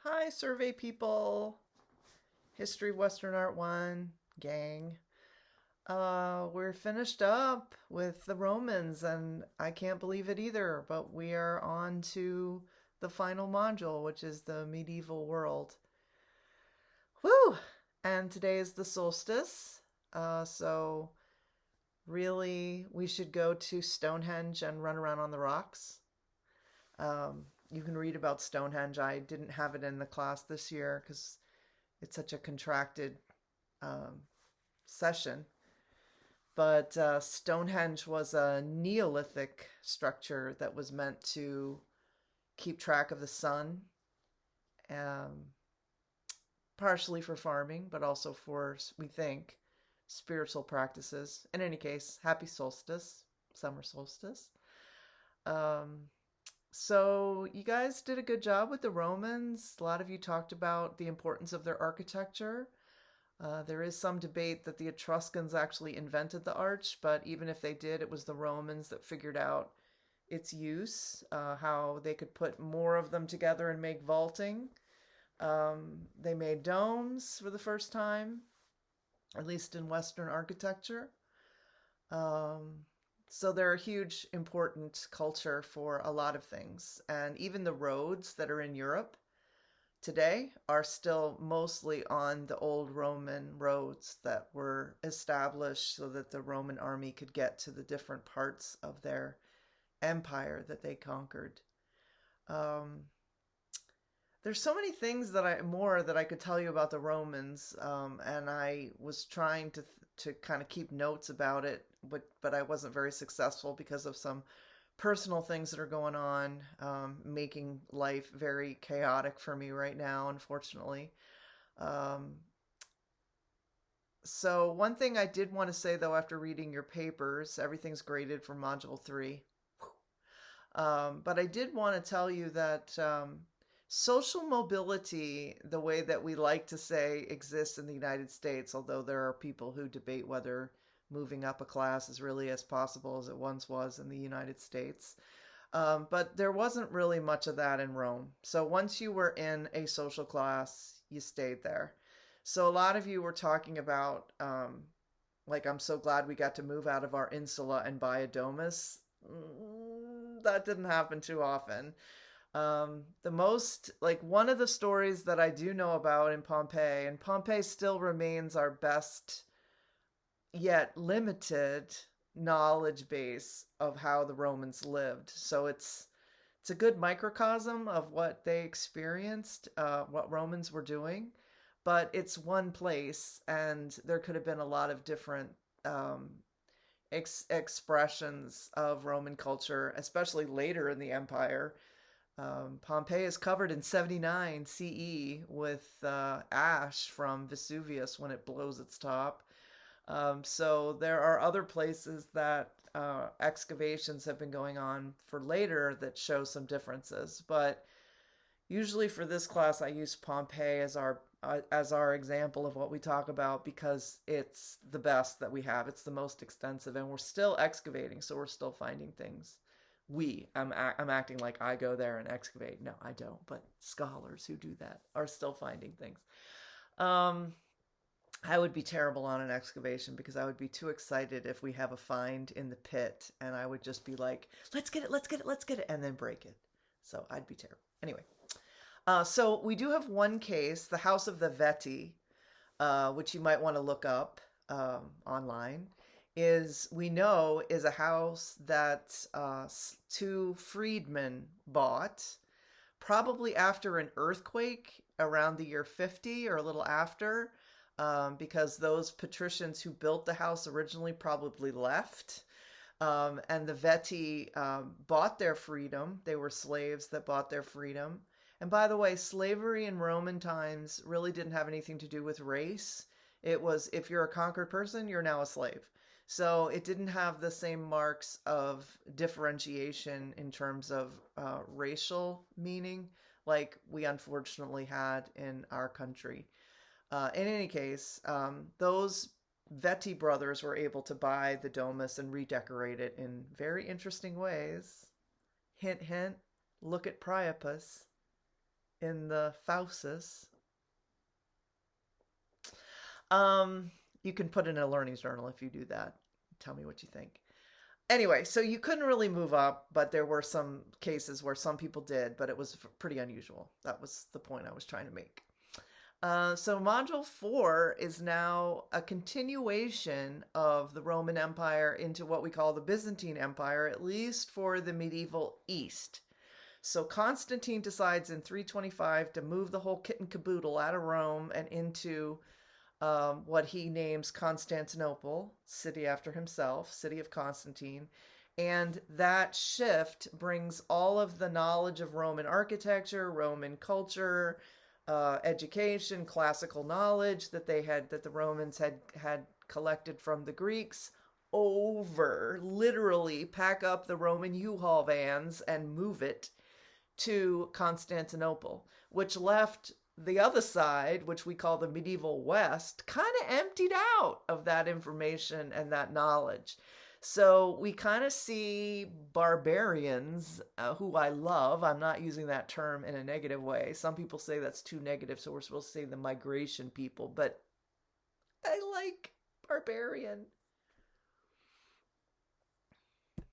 Hi, survey people. History of Western Art 1, gang. We're finished up with the Romans, and I can't believe it either, but we are on to the final module, which is the medieval world. Woo! And today is the solstice. So really, we should go to Stonehenge and run around on the rocks. You can read about Stonehenge. I didn't have it in the class this year because it's such a contracted um, session. But Stonehenge was a Neolithic structure that was meant to keep track of the sun, um, partially for farming, but also for, we think, spiritual practices. In any case, happy solstice, summer solstice. Um, so you guys did a good job with the Romans. A lot of you talked about the importance of their architecture. There is some debate that the Etruscans actually invented the arch, but even if they did, it was the Romans that figured out its use, how they could put more of them together and make vaulting. They made domes for the first time, at least in Western architecture. Um, so they're a huge, important culture for a lot of things. And even the roads that are in Europe today are still mostly on the old Roman roads that were established so that the Roman army could get to the different parts of their empire that they conquered. Um, there's so many things that I could tell you about the Romans, and I was trying to kind of keep notes about it, but I wasn't very successful because of some personal things that are going on, making life very chaotic for me right now, unfortunately. Um, so, one thing I did want to say though, after reading your papers, everything's graded for Module 3. But I did want to tell you that social mobility, the way that we like to say exists in the United States, although there are people who debate whether moving up a class is really as possible as it once was in the United States. But there wasn't really much of that in Rome. So once you were in a social class, you stayed there. So a lot of you were talking about, like, I'm so glad we got to move out of our insula and buy a domus. That didn't happen too often. Like, one of the stories that I do know about in Pompeii, and Pompeii still remains our best yet limited knowledge base of how the Romans lived. So it's a good microcosm of what they experienced, what Romans were doing, but it's one place, and there could have been a lot of different um, expressions of Roman culture, especially later in the empire. Pompeii is covered in 79 CE with ash from Vesuvius when it blows its top. So there are other places that excavations have been going on for later that show some differences. But usually for this class, I use Pompeii as our example of what we talk about because it's the best that we have. It's the most extensive, and we're still excavating, so we're still finding things. I'm acting like I go there and excavate. No, I don't. But scholars who do that are still finding things. Um, I would be terrible on an excavation because I would be too excited if we have a find in the pit and I would just be like, let's get it, let's get it, let's get it, and then break it. So I'd be terrible. Anyway, so we do have one case, the House of the Veti, which you might want to look up online, is we know is a house that two freedmen bought probably after an earthquake around the year 50 or a little after, because those patricians who built the house originally probably left. And the Veti bought their freedom. They were slaves that bought their freedom. And by the way, slavery in Roman times really didn't have anything to do with race. It was if you're a conquered person, you're now a slave. So it didn't have the same marks of differentiation in terms of racial meaning like we unfortunately had in our country. In any case, those Veti brothers were able to buy the domus and redecorate it in very interesting ways. Hint, hint, look at Priapus. in the Fauces. You can put it in a learning journal if you do that. Tell me what you think. Anyway, so you couldn't really move up, but there were some cases where some people did, but it was pretty unusual. That was the point I was trying to make. So Module 4 is now a continuation of the Roman Empire into what we call the Byzantine Empire, at least for the medieval East. So Constantine decides in 325 to move the whole kit and caboodle out of Rome and into what he names Constantinople, city after himself, city of Constantine. And that shift brings all of the knowledge of Roman architecture, Roman culture, education, classical knowledge that the Romans had collected from the Greeks over, literally pack up the Roman U-Haul vans and move it to Constantinople, which left the other side, which we call the medieval West, kind of emptied out of that information and that knowledge. So we kind of see barbarians, who I love. I'm not using that term in a negative way. Some people say that's too negative, so we're supposed to say the migration people, but I like barbarian.